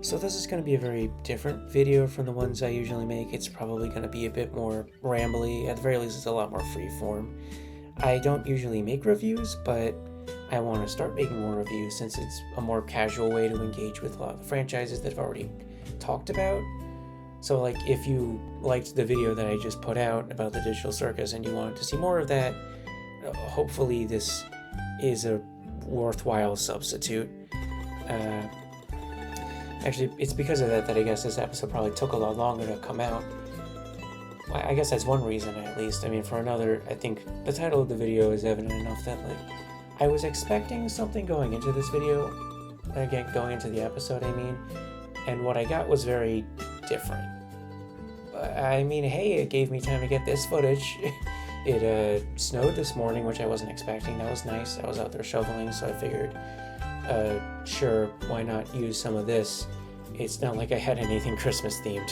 So this is going to be a very different video from the ones I usually make. It's probably going to be a bit more rambly. At the very least, it's a lot more freeform. I don't usually make reviews, but I want to start making more reviews since it's a more casual way to engage with a lot of the franchises that I've already talked about. So like if you liked the video that I just put out about the Digital Circus and you wanted to see more of that, hopefully this is a worthwhile substitute. Actually, it's because of that I guess this episode probably took a lot longer to come out. I guess that's one reason, at least. I mean, for another, I think the title of the video is evident enough that, like, I was expecting something going into this video, again, going into the episode, I mean, and what I got was very different. I mean, hey, it gave me time to get this footage. It snowed this morning, which I wasn't expecting. That was nice. I was out there shoveling, so I figured, sure, why not use some of this? It's not like I had anything Christmas themed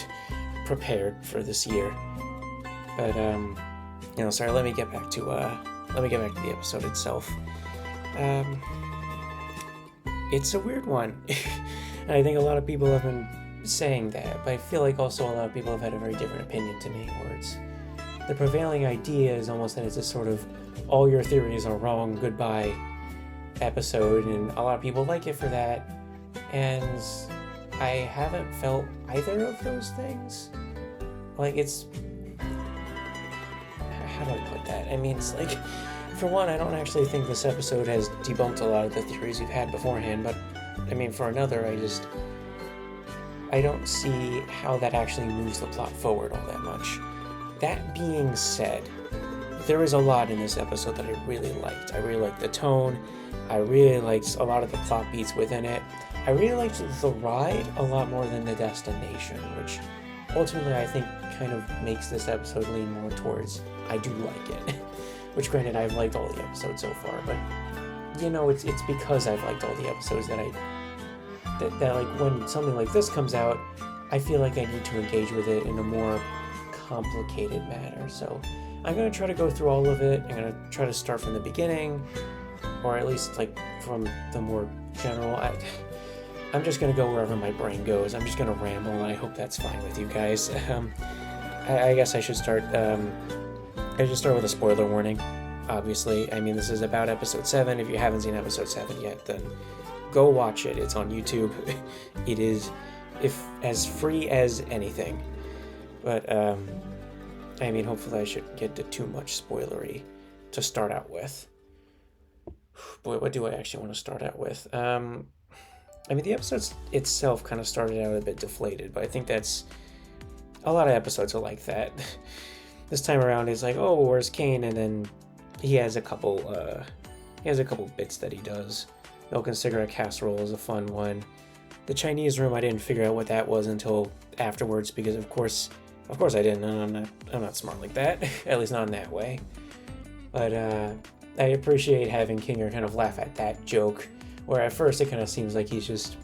prepared for this year. But sorry, let me get back to the episode itself. It's a weird one. And I think a lot of people have been saying that, but I feel like also a lot of people have had a very different opinion to me, where it's the prevailing idea is almost that it's a sort of all your theories are wrong, goodbye episode, and a lot of people like it for that, and I haven't felt either of those things. Like, it's, how do I put that? I mean, it's like, for one, I don't actually think this episode has debunked a lot of the theories we've had beforehand, but I mean, for another, I don't see how that actually moves the plot forward all that much. That being said, there is a lot in this episode that I really liked. I really liked the tone. I really liked a lot of the plot beats within it. I really liked the ride a lot more than the destination, which ultimately I think kind of makes this episode lean more towards I do like it. Which, granted, I've liked all the episodes so far, but you know, it's because I've liked all the episodes that like when something like this comes out, I feel like I need to engage with it in a more complicated manner. So I'm going to try to go through all of it. I'm going to try to start from the beginning, or at least like from the more general. I'm just going to go wherever my brain goes. I'm just going to ramble, and I hope that's fine with you guys. I guess I should start with a spoiler warning, obviously. I mean, this is about episode 7. If you haven't seen episode 7 yet, then go watch it. It's on YouTube. It is as free as anything. But, I mean, hopefully I shouldn't get to too much spoilery to start out with. Boy, what do I actually want to start out with? I mean, the episode itself kind of started out a bit deflated, but I think that's... a lot of episodes are like that. This time around, it's like, oh, where's Caine? And then he has a couple bits that he does. Milk and cigarette casserole is a fun one. The Chinese room, I didn't figure out what that was until afterwards, because of course I didn't. I'm not smart like that. At least not in that way. But I appreciate having Kinger kind of laugh at that joke, where at first it kind of seems like he's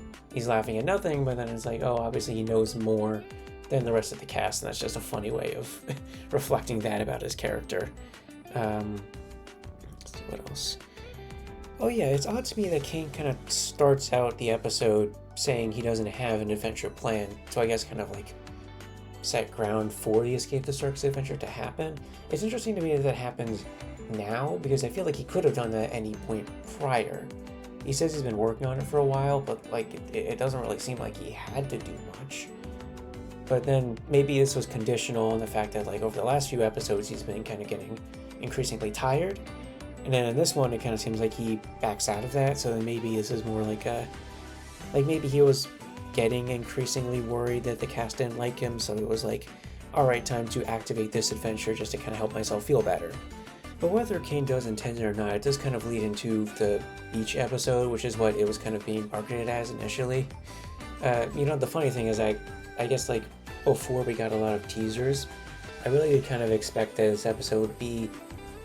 laughing at nothing, but then it's like, oh, obviously he knows more than the rest of the cast, and that's just a funny way of reflecting that about his character. Let's see what else. Oh yeah, it's odd to me that Caine kind of starts out the episode saying he doesn't have an adventure plan, so I guess kind of like set ground for the Escape the Circus adventure to happen. It's interesting to me that happens now, because I feel like he could have done that at any point prior. He says he's been working on it for a while, but like it doesn't really seem like he had to do much. But then maybe this was conditional on the fact that like over the last few episodes he's been kind of getting increasingly tired. And then in this one it kind of seems like he backs out of that, so then maybe this is more like maybe he was getting increasingly worried that the cast didn't like him, so it was like, alright, time to activate this adventure just to kind of help myself feel better. But whether Caine does intend it or not, it does kind of lead into the beach episode, which is what it was kind of being marketed as initially. The funny thing is I guess like before we got a lot of teasers, I really did kind of expect that this episode would be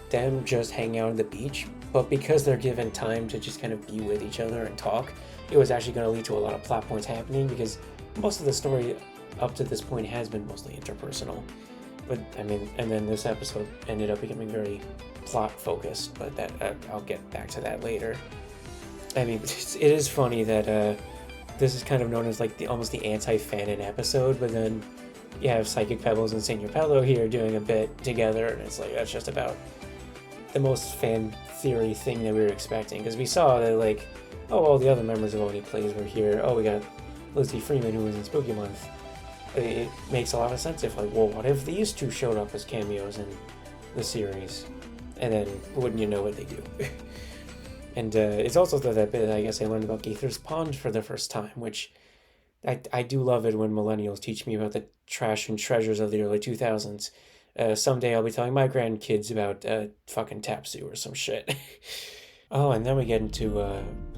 them just hanging out on the beach, but because they're given time to just kind of be with each other and talk, it was actually going to lead to a lot of plot points happening, because most of the story up to this point has been mostly interpersonal. But I mean, and then this episode ended up becoming very plot focused, but that I'll get back to that later. I mean, it is funny that this is kind of known as like almost the anti-fanon episode, but then you have Psychic Pebbles and Senior Pello here doing a bit together, and it's like that's just about the most fan theory thing that we were expecting, because we saw that like, oh, all the other members of Oni Plays were here. Oh, we got Lizzie Freeman, who was in Spooky Month. It makes a lot of sense if like, well, what if these two showed up as cameos in the series? And then wouldn't you know what they do? And it's also that bit, I guess I learned about Gaither's Pond for the first time, which I do love it when millennials teach me about the trash and treasures of the early 2000s. Someday I'll be telling my grandkids about fucking Tapsu or some shit. Oh, and then we get into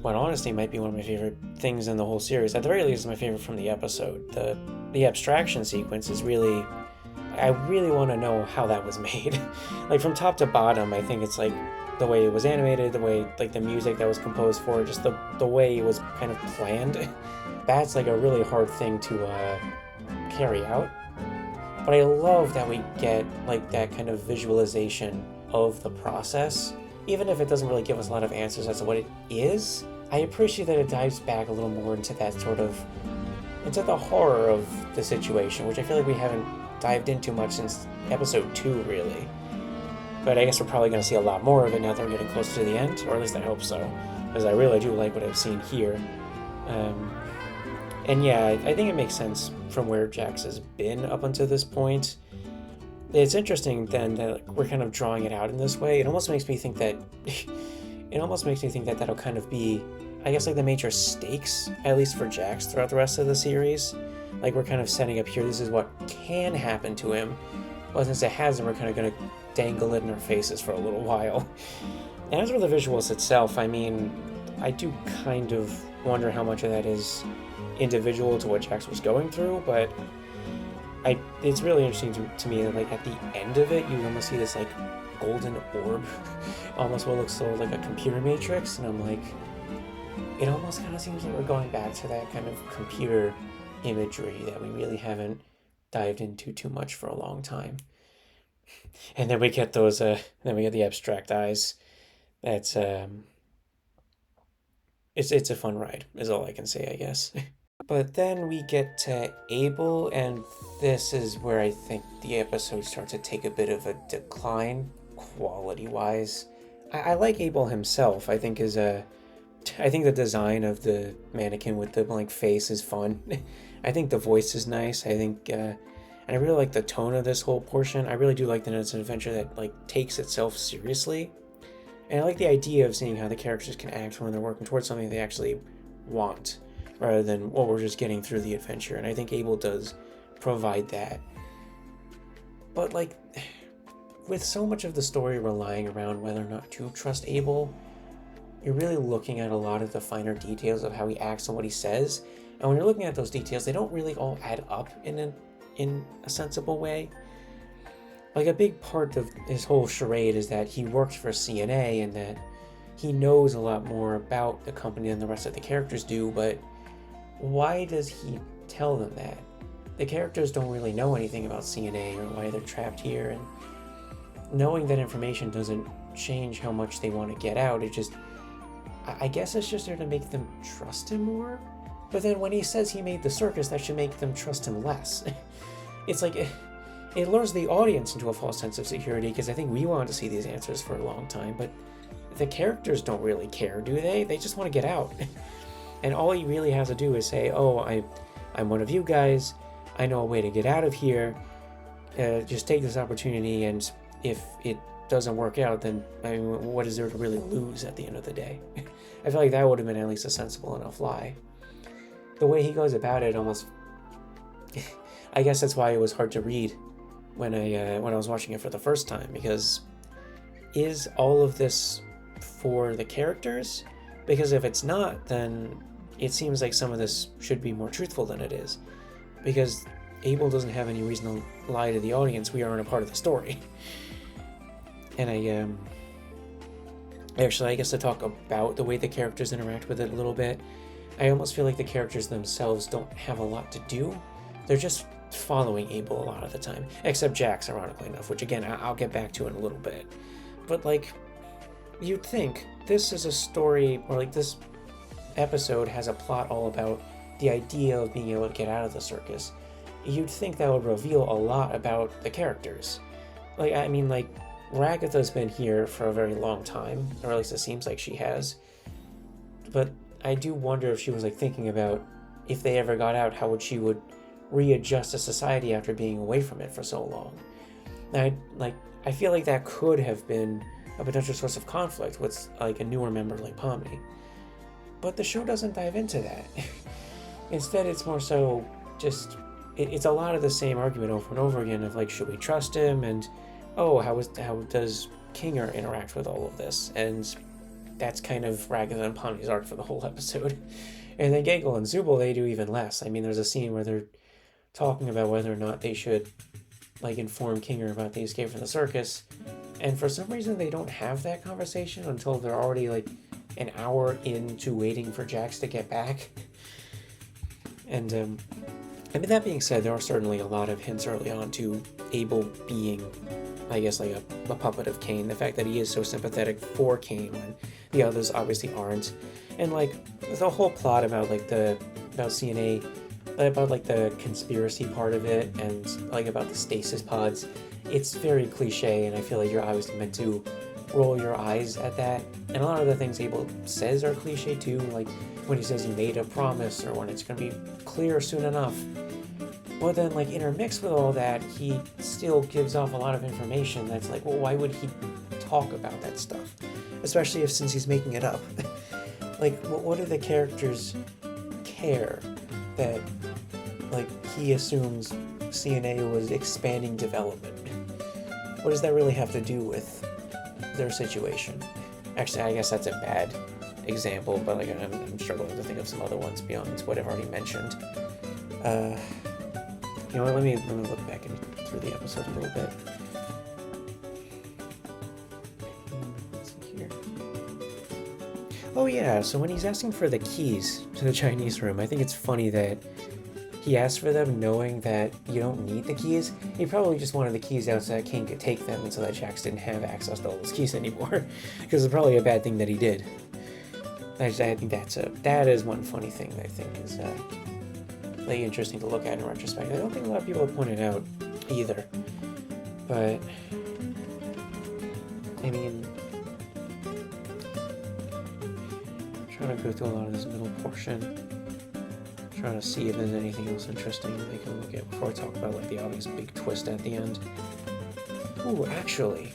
what honestly might be one of my favorite things in the whole series. At the very least, my favorite from the episode. The abstraction sequence is really... I really want to know how that was made. Like, from top to bottom, I think it's like the way it was animated, the way, like, the music that was composed for it, just the way it was kind of planned. That's, like, a really hard thing to carry out. But I love that we get, like, that kind of visualization of the process. Even if it doesn't really give us a lot of answers as to what it is, I appreciate that it dives back a little more into that sort of... into the horror of the situation, which I feel like we haven't dived into much since episode 2, really. But I guess we're probably going to see a lot more of it now that we're getting closer to the end, or at least I hope so, because I really do like what I've seen here. And yeah, I think it makes sense from where Jax has been up until this point. It's interesting then that we're kind of drawing it out in this way. It almost makes me think that that'll kind of be, I guess, like the major stakes, at least for Jax, throughout the rest of the series. Like, we're kind of setting up here, this is what can happen to him. Well, since it hasn't, we're kind of going to dangle it in our faces for a little while. And as for the visuals itself, I mean, I do kind of wonder how much of that is individual to what Jax was going through, but it's really interesting to me that, like, at the end of it, you almost see this, like, golden orb, almost what looks sort of like a computer matrix, and I'm like, it almost kind of seems like we're going back to that kind of computer imagery that we really haven't dived into too much for a long time. And then we get those, then we get the abstract eyes. That's, it's a fun ride, is all I can say, I guess. But then we get to Abel, and this is where I think the episode starts to take a bit of a decline, quality-wise. I like Abel himself. I think the design of the mannequin with the blank face is fun. I think the voice is nice. I think, and I really like the tone of this whole portion. I really do like that it's an adventure that, like, takes itself seriously. And I like the idea of seeing how the characters can act when they're working towards something they actually want, rather than, well, we're just getting through the adventure. And I think Abel does provide that. But, like, with so much of the story relying around whether or not to trust Abel, you're really looking at a lot of the finer details of how he acts and what he says. And when you're looking at those details, they don't really all add up in a sensible way. Like, a big part of his whole charade is that he worked for CNA and that he knows a lot more about the company than the rest of the characters do, but why does he tell them that? The characters don't really know anything about CNA or why they're trapped here, and knowing that information doesn't change how much they want to get out. It just, I guess it's just there to make them trust him more. But then when he says he made the circus, that should make them trust him less. It's like, it lures the audience into a false sense of security, because I think we want to see these answers for a long time, but the characters don't really care, do they? They just want to get out. And all he really has to do is say, oh, I'm one of you guys, I know a way to get out of here, just take this opportunity, and if it doesn't work out, then, I mean, what is there to really lose at the end of the day? I feel like that would have been at least a sensible enough lie. The way he goes about it almost... I guess that's why it was hard to read when I was watching it for the first time, because is all of this for the characters? Because if it's not, then it seems like some of this should be more truthful than it is. Because Abel doesn't have any reason to lie to the audience. We aren't a part of the story. And I guess to talk about the way the characters interact with it a little bit, I almost feel like the characters themselves don't have a lot to do. They're just following Abel a lot of the time. Except Jax, ironically enough, which again, I'll get back to in a little bit. But, like, you'd think this is a story, or like this episode has a plot all about the idea of being able to get out of the circus, you'd think that would reveal a lot about the characters. Like, I mean, like, Ragatha's been here for a very long time, or at least it seems like she has. But I do wonder if she was, like, thinking about if they ever got out, how she would readjust to society after being away from it for so long. And I feel like that could have been a potential source of conflict with, like, a newer member like Pomni. But the show doesn't dive into that. Instead, it's more so just, it's a lot of the same argument over and over again of, like, should we trust him? And, oh, how does Kinger interact with all of this? And that's kind of Ragatha and Pomni's arc for the whole episode. And then Gagel and Zubul, they do even less. I mean, there's a scene where they're talking about whether or not they should, like, inform Kinger about the escape from the circus. And for some reason, they don't have that conversation until they're already, like, an hour into waiting for Jax to get back. And, I mean, that being said, there are certainly a lot of hints early on to Abel being, I guess, like a puppet of Caine. The fact that he is so sympathetic for Caine when the others obviously aren't. And, like, the whole plot about, like, about CNA, about, like, the conspiracy part of it and, like, about the stasis pods, it's very cliche, and I feel like you're obviously meant to roll your eyes at that. And a lot of the things Abel says are cliche too, like when he says he made a promise or when it's going to be clear soon enough. But then, like, intermixed with all that, he still gives off a lot of information that's like, well, why would he talk about that stuff? Especially since he's making it up. Like, what do the characters care that, like, he assumes CNA was expanding development? What does that really have to do with their situation? Actually, I guess that's a bad example, but, like, I'm struggling to think of some other ones beyond what I've already mentioned. You know what, let me look back through the episode a little bit. Let's see here. Oh yeah, so when he's asking for the keys to the Chinese room, I think it's funny that he asked for them knowing that you don't need the keys. He probably just wanted the keys out so that Caine could take them and so that Jax didn't have access to all those keys anymore. Because it's probably a bad thing that he did. I think that is one funny thing that I think is really interesting to look at in retrospect. I don't think a lot of people have pointed out either. But, I mean, I'm trying to go through a lot of this middle portion. Trying to see if there's anything else interesting that we can look at before I talk about, like, the obvious big twist at the end. Ooh, actually,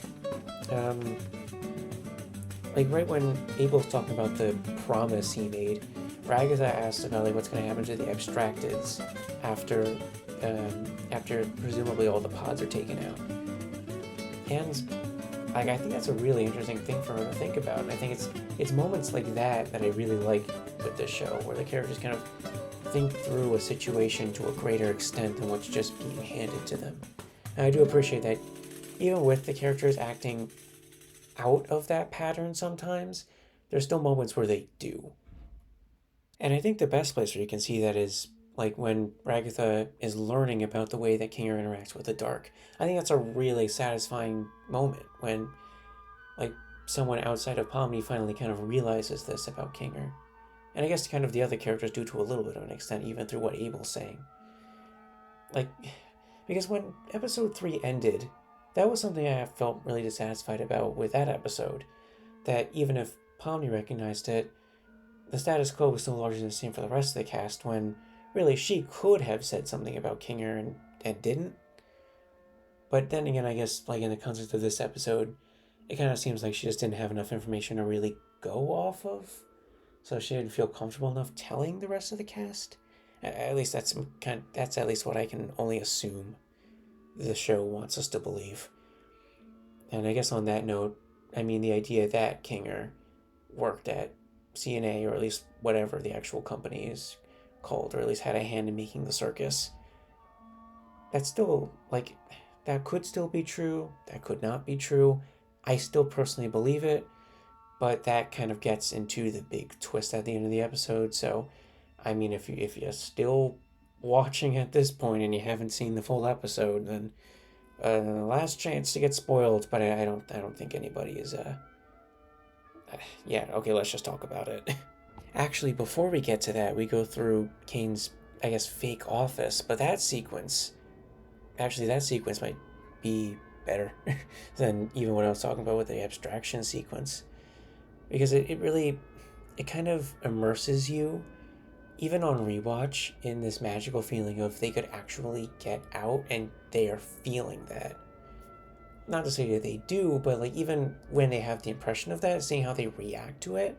like, right when Abel's talking about the promise he made, Ragatha asked about, like, what's going to happen to the Abstracteds after presumably all the pods are taken out. And, like, I think that's a really interesting thing for her to think about. And I think it's moments like that I really like with this show, where the characters kind of think through a situation to a greater extent than what's just being handed to them. And I do appreciate that even with the characters acting out of that pattern sometimes, there's still moments where they do. And I think the best place where you can see that is, like, when Ragatha is learning about the way that Kinger interacts with the dark. I think that's a really satisfying moment when, like, someone outside of Pomni finally kind of realizes this about Kinger. And I guess kind of the other characters do to a little bit of an extent, even through what Abel's saying. Like, because when episode 3 ended, that was something I felt really dissatisfied about with that episode. That even if Pomni recognized it, the status quo was still largely the same for the rest of the cast, when really she could have said something about Kinger and didn't. But then again, I guess, like, in the context of this episode, it kind of seems like she just didn't have enough information to really go off of. So she didn't feel comfortable enough telling the rest of the cast. At least that's at least what I can only assume the show wants us to believe. And I guess on that note, I mean, the idea that Kinger worked at CNA, or at least whatever the actual company is called, or at least had a hand in making the circus, that's still, like, that could still be true, that could not be true. I still personally believe it. But that kind of gets into the big twist at the end of the episode. So, I mean, if you're still watching at this point and you haven't seen the full episode, then last chance to get spoiled. But I don't think anybody is. Yeah. Okay. Let's just talk about it. Actually, before we get to that, we go through Caine's, I guess, fake office, but that sequence might be better than even what I was talking about with the abstraction sequence, because it really, it kind of immerses you, even on rewatch, in this magical feeling of they could actually get out and they are feeling that. Not to say that they do, but like even when they have the impression of that, seeing how they react to it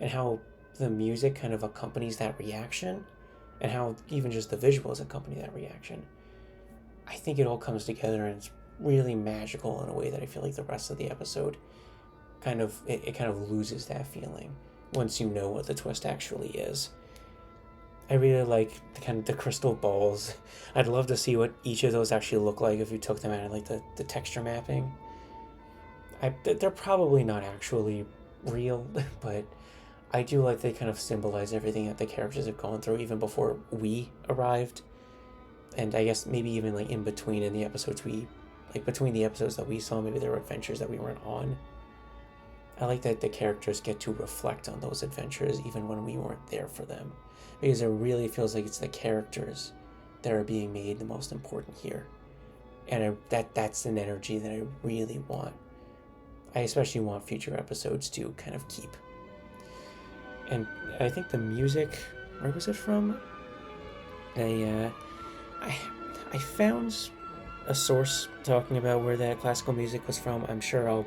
and how the music kind of accompanies that reaction and how even just the visuals accompany that reaction. I think it all comes together and it's really magical in a way that I feel like the rest of the episode kind of loses that feeling once you know what the twist actually is. I really like the crystal balls. I'd love to see what each of those actually look like if you took them out of like the texture mapping. They're probably not actually real, but I do like they kind of symbolize everything that the characters have gone through even before we arrived. And I guess maybe even like in between in the episodes between the episodes that we saw, maybe there were adventures that we weren't on. I like that the characters get to reflect on those adventures even when we weren't there for them. Because it really feels like it's the characters that are being made the most important here. And that's an energy that I really want. I especially want future episodes to kind of keep. And I think the music, where was it from? I found a source talking about where that classical music was from. I'm sure I'll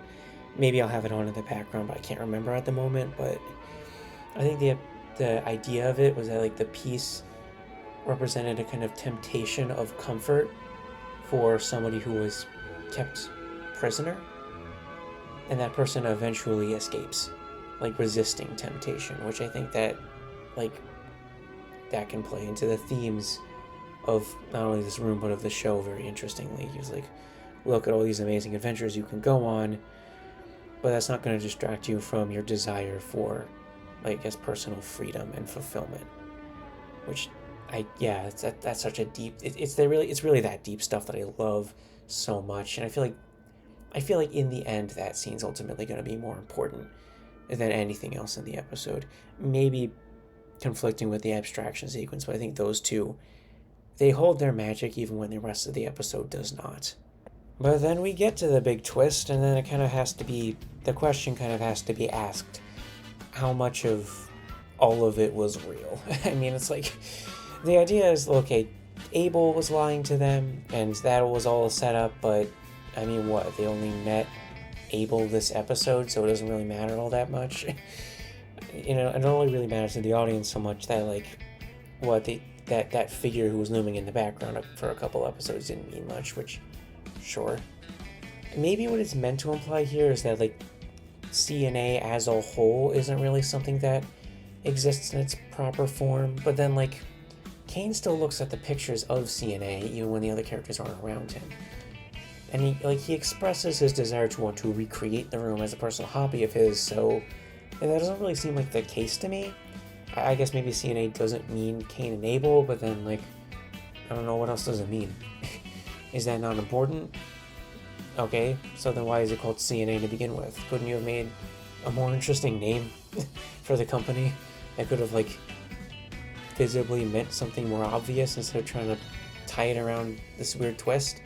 have it on in the background, but I can't remember at the moment. But I think the idea of it was that like the piece represented a kind of temptation of comfort for somebody who was kept prisoner, and that person eventually escapes, like resisting temptation, which I think that can play into the themes of not only this room but of the show very interestingly. He was like, look at all these amazing adventures you can go on, but that's not going to distract you from your desire for, I guess, personal freedom and fulfillment. Which, that's such a deep. It's really that deep stuff that I love so much, and I feel like in the end that scene's ultimately going to be more important than anything else in the episode. Maybe conflicting with the abstraction sequence, but I think those two, they hold their magic even when the rest of the episode does not. But then we get to the big twist, and then the question kind of has to be asked: how much of all of it was real? I mean, it's like, the idea is, okay, Abel was lying to them, and that was all set up, but, I mean, what, they only met Abel this episode, so it doesn't really matter all that much? It only really matters to the audience so much that, like, that figure who was looming in the background for a couple episodes didn't mean much, which, sure. Maybe what it's meant to imply here is that, like, CNA as a whole isn't really something that exists in its proper form, but then, like, Caine still looks at the pictures of CNA even when the other characters aren't around him. And he expresses his desire to want to recreate the room as a personal hobby of his, so that doesn't really seem like the case to me. I guess maybe CNA doesn't mean Caine and Abel, but then, like, I don't know, what else does it mean? Is that not important? Okay, so then why is it called CNA to begin with? Couldn't you have made a more interesting name for the company that could have, like, visibly meant something more obvious instead of trying to tie it around this weird twist?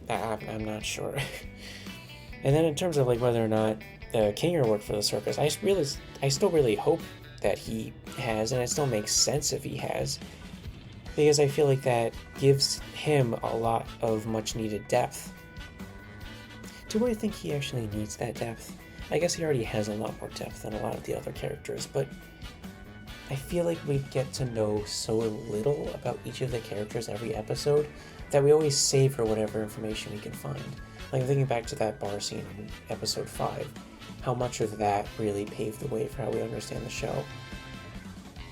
I'm not sure. And then in terms of, like, whether or not Kinger worked for the circus, I still really hope that he has, and it still makes sense if he has, because I feel like that gives him a lot of much needed depth. Do I think he actually needs that depth? I guess he already has a lot more depth than a lot of the other characters, but I feel like we get to know so little about each of the characters every episode that we always savor whatever information we can find. Like, thinking back to that bar scene in episode 5, how much of that really paved the way for how we understand the show.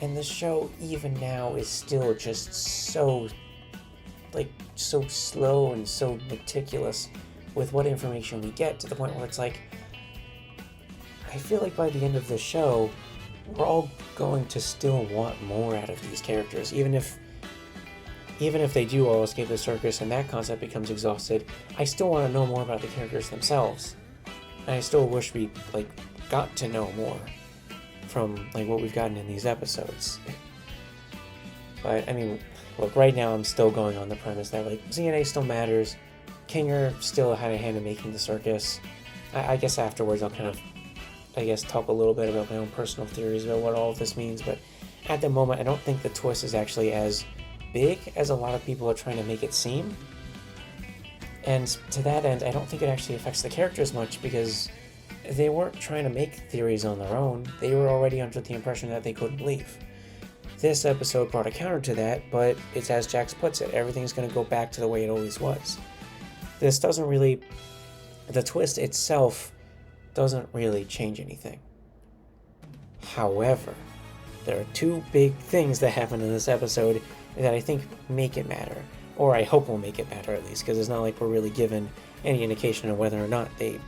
And the show, even now, is still just so slow and so meticulous with what information we get, to the point where it's like, I feel like by the end of the show, we're all going to still want more out of these characters, even if they do all escape the circus and that concept becomes exhausted. I still want to know more about the characters themselves, and I still wish we got to know more. from like what we've gotten in these episodes. But I mean, look, right now I'm still going on the premise that like ZNA still matters, Kinger still had a hand in making the circus. I guess afterwards I'll kind of, talk a little bit about my own personal theories about what all of this means, but at the moment I don't think the twist is actually as big as a lot of people are trying to make it seem. And to that end, I don't think it actually affects the characters much because they weren't trying to make theories on their own. They were already under the impression that they couldn't leave. This episode brought a counter to that, but it's as Jax puts it, everything's going to go back to the way it always was. This doesn't really... The twist itself doesn't really change anything. However, there are two big things that happen in this episode that I think make it matter. Or I hope will make it matter at least, because it's not like we're really given any indication of whether or not they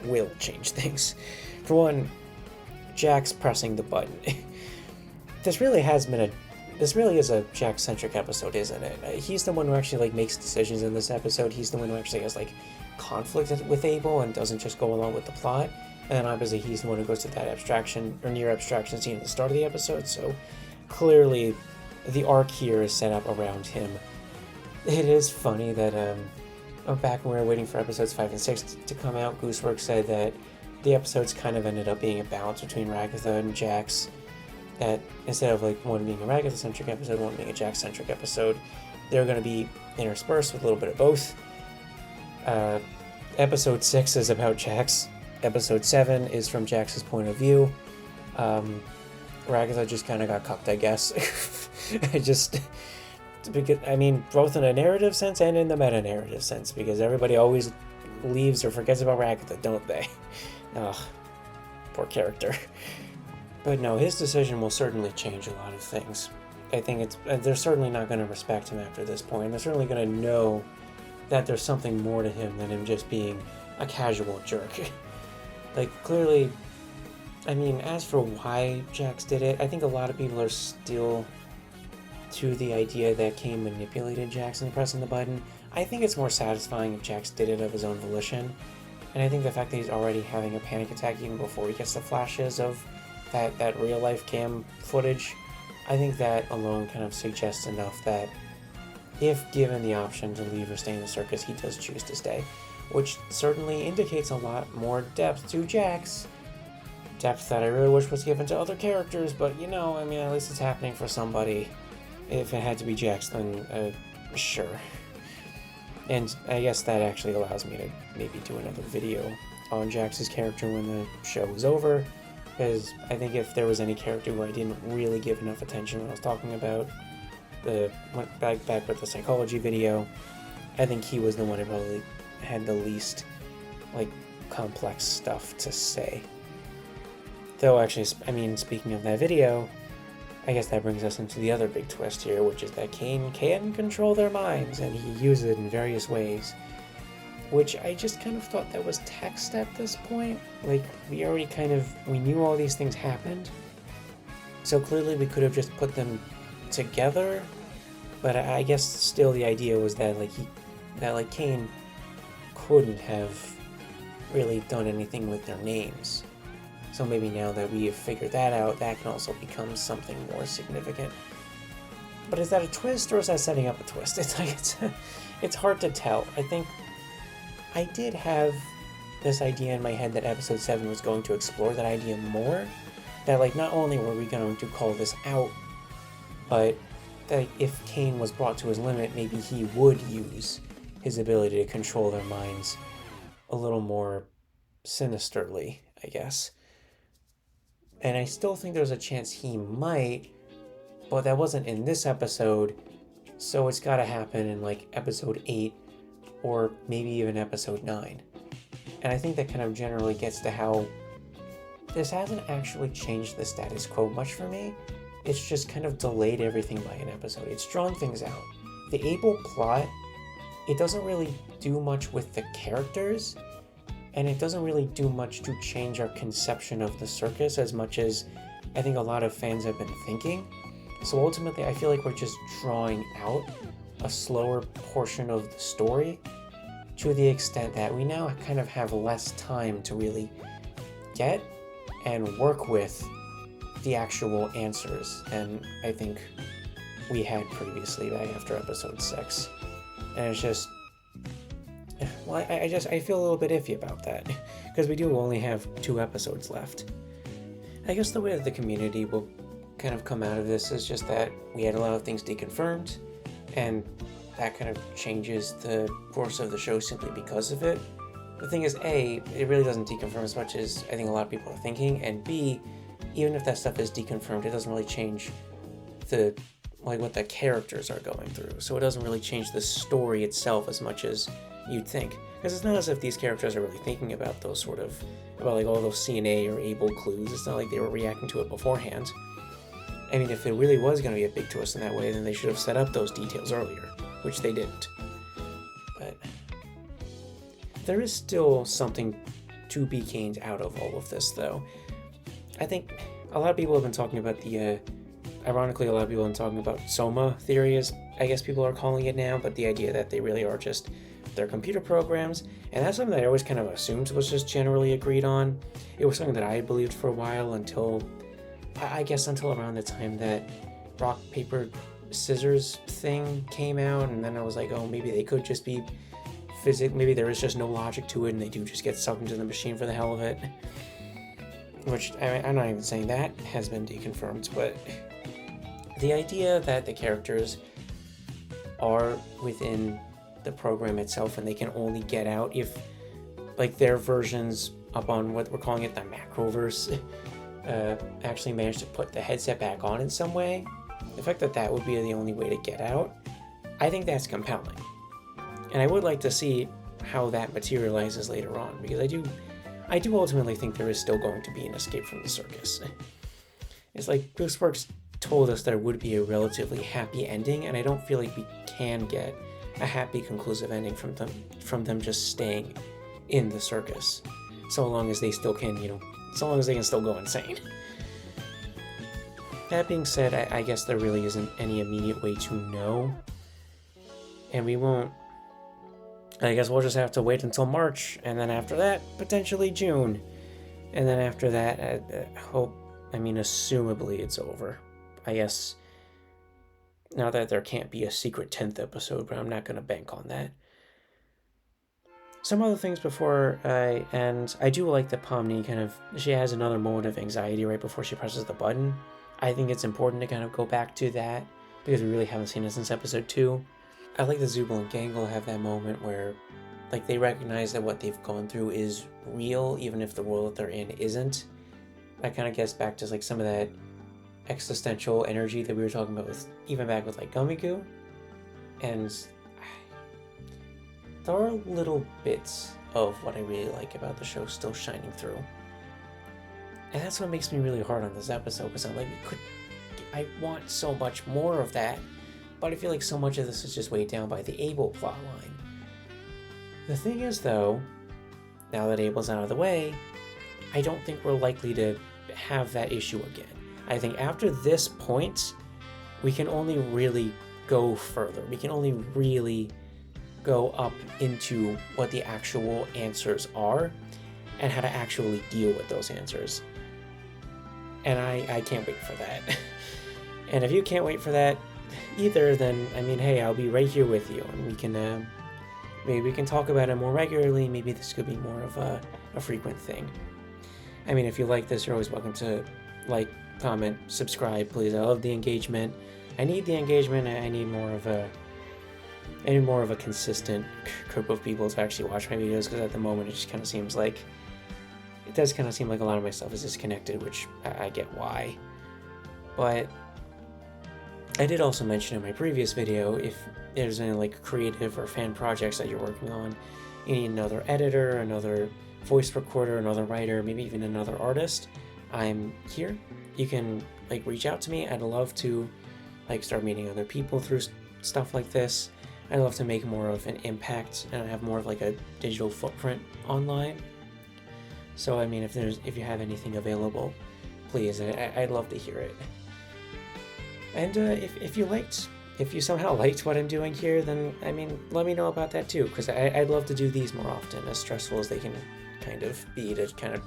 will change things. For one, Jax pressing the button. This really is a Jax-centric episode, isn't it? He's the one who actually makes decisions in this episode. He's the one who actually has conflict with Abel and doesn't just go along with the plot. And then obviously he's the one who goes to that abstraction or near abstraction scene at the start of the episode. So clearly the arc here is set up around him. It is funny that back when we were waiting for episodes 5 and 6 to come out, Gooseworx said that the episodes kind of ended up being a balance between Ragatha and Jax. That instead of one being a Ragatha-centric episode, one being a Jax-centric episode, they're going to be interspersed with a little bit of both. Episode 6 is about Jax. Episode 7 is from Jax's point of view. Ragatha just kind of got cucked, I guess. Both in a narrative sense and in the meta-narrative sense, because everybody always leaves or forgets about Ragatha, don't they? Ugh, poor character. But no, his decision will certainly change a lot of things. I think they're certainly not going to respect him after this point. They're certainly going to know that there's something more to him than him just being a casual jerk. Clearly, as for why Jax did it, I think a lot of people are still to the idea that Caine manipulated Jax into pressing the button. I think it's more satisfying if Jax did it of his own volition. And I think the fact that he's already having a panic attack even before he gets the flashes of that real-life cam footage, I think that alone kind of suggests enough that if given the option to leave or stay in the circus, he does choose to stay, which certainly indicates a lot more depth to Jax. Depth that I really wish was given to other characters, but at least it's happening for somebody. If it had to be Jax, then sure. And I guess that actually allows me to maybe do another video on Jax's character when the show is over, because I think if there was any character who I didn't really give enough attention when I was talking about back with the psychology video, I think he was the one who probably had the least complex stuff to say. Though actually, speaking of that video, I guess that brings us into the other big twist here, which is that Caine can control their minds, and he uses it in various ways. Which I just kind of thought that was text at this point. We already we knew all these things happened. So clearly we could have just put them together. But I guess still the idea was that Caine couldn't have really done anything with their names. So maybe now that we have figured that out, that can also become something more significant. But is that a twist, or is that setting up a twist? It's hard to tell. I think I did have this idea in my head that episode 7 was going to explore that idea more. That not only were we going to call this out, but that if Caine was brought to his limit, maybe he would use his ability to control their minds a little more sinisterly, I guess. And I still think there's a chance he might, but that wasn't in this episode, so it's gotta happen in episode 8, or maybe even episode 9. And I think that kind of generally gets to how this hasn't actually changed the status quo much for me. It's just kind of delayed everything by an episode. It's drawn things out. The Abel plot, it doesn't really do much with the characters, and it doesn't really do much to change our conception of the circus as much as I think a lot of fans have been thinking. So ultimately, I feel like we're just drawing out a slower portion of the story to the extent that we now kind of have less time to really get and work with the actual answers than I think we had previously back after episode 6. And it's just, well, I feel a little bit iffy about that, because we do only have 2 episodes left. I guess the way that the community will kind of come out of this is just that we had a lot of things deconfirmed, and that kind of changes the course of the show simply because of it. The thing is, A, it really doesn't deconfirm as much as I think a lot of people are thinking, and B, even if that stuff is deconfirmed, it doesn't really change what the characters are going through. So it doesn't really change the story itself as much as you'd think. Because it's not as if these characters are really thinking about those about all those CNA or able clues. It's not like they were reacting to it beforehand. I mean, if it really was going to be a big twist in that way, then they should have set up those details earlier, which they didn't. But there is still something to be gained out of all of this, though. I think a lot of people have been talking about ironically, a lot of people have been talking about Soma theory, as I guess people are calling it now, but the idea that they really are just their computer programs, and that's something that I always kind of assumed was just generally agreed on. It was something that I had believed for a while until around the time that rock, paper, scissors thing came out, and then I was like, oh, maybe they could just be maybe there is just no logic to it, and they do just get sucked into the machine for the hell of it. Which, I'm not even saying that has been deconfirmed, but the idea that the characters are within the program itself and they can only get out if, their versions up on what we're calling it the Macroverse actually managed to put the headset back on in some way, the fact that that would be the only way to get out, I think that's compelling. And I would like to see how that materializes later on, because I do ultimately think there is still going to be an escape from the circus. It's like Gooseworx told us there would be a relatively happy ending, and I don't feel like we can get a happy conclusive ending from them just staying in the circus, so long as they still can, so long as they can still go insane. That being said, I guess there really isn't any immediate way to know, and we won't. I guess we'll just have to wait until March, and then after that, potentially June. And then after that, assumably it's over. I guess, now that there can't be a secret 10th episode, but I'm not going to bank on that. Some other things before I end. I do like that Pomni she has another moment of anxiety right before she presses the button. I think it's important to kind of go back to that, because we really haven't seen it since episode 2. I like that Zubul and Gangle have that moment where, they recognize that what they've gone through is real, even if the world that they're in isn't. That kind of gets back to, some of that existential energy that we were talking about even back with, Gummigoo. And there are little bits of what I really like about the show still shining through. And that's what makes me really hard on this episode, because I'm like, I want so much more of that. But I feel like so much of this is just weighed down by the Abel plotline. The thing is, though, now that Abel's out of the way, I don't think we're likely to have that issue again. I think after this point, we can only really go further. We can only really go up into what the actual answers are and how to actually deal with those answers. And I can't wait for that. And if you can't wait for that either, then, hey, I'll be right here with you, and we can, maybe we can talk about it more regularly. Maybe this could be more of a frequent thing. If you like this, you're always welcome to like, comment, subscribe, please. I love the engagement. I need the engagement. I need more of a consistent group of people to actually watch my videos, because at the moment it just kind of seems like, it does kind of seem like a lot of my stuff is disconnected, which I get why. But I did also mention in my previous video, if there's any creative or fan projects that you're working on, you need another editor, another voice recorder, another writer, maybe even another artist, I'm here. You can reach out to me. I'd love to start meeting other people through stuff like this. I'd love to make more of an impact and have more of a digital footprint online. So if you have anything available, please, I'd love to hear it. And if you somehow liked what I'm doing here, then, let me know about that too, because I'd love to do these more often, as stressful as they can kind of be to kind of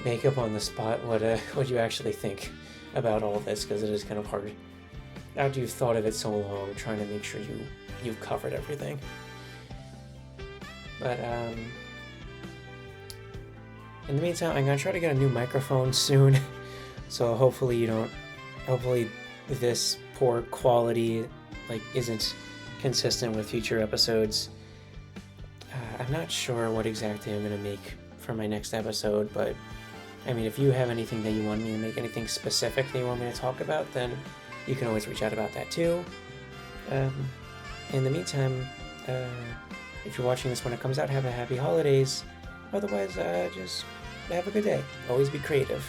make up on the spot what you actually think about all of this, because it is kind of hard after you've thought of it so long, trying to make sure you've covered everything. But in the meantime, I'm gonna try to get a new microphone soon, so hopefully this poor quality isn't consistent with future episodes. I'm not sure what exactly I'm gonna make for my next episode, but I mean, if you have anything that you want me to make, anything specific that you want me to talk about, then you can always reach out about that too. In the meantime, if you're watching this when it comes out, have a happy holidays. Otherwise, just have a good day. Always be creative.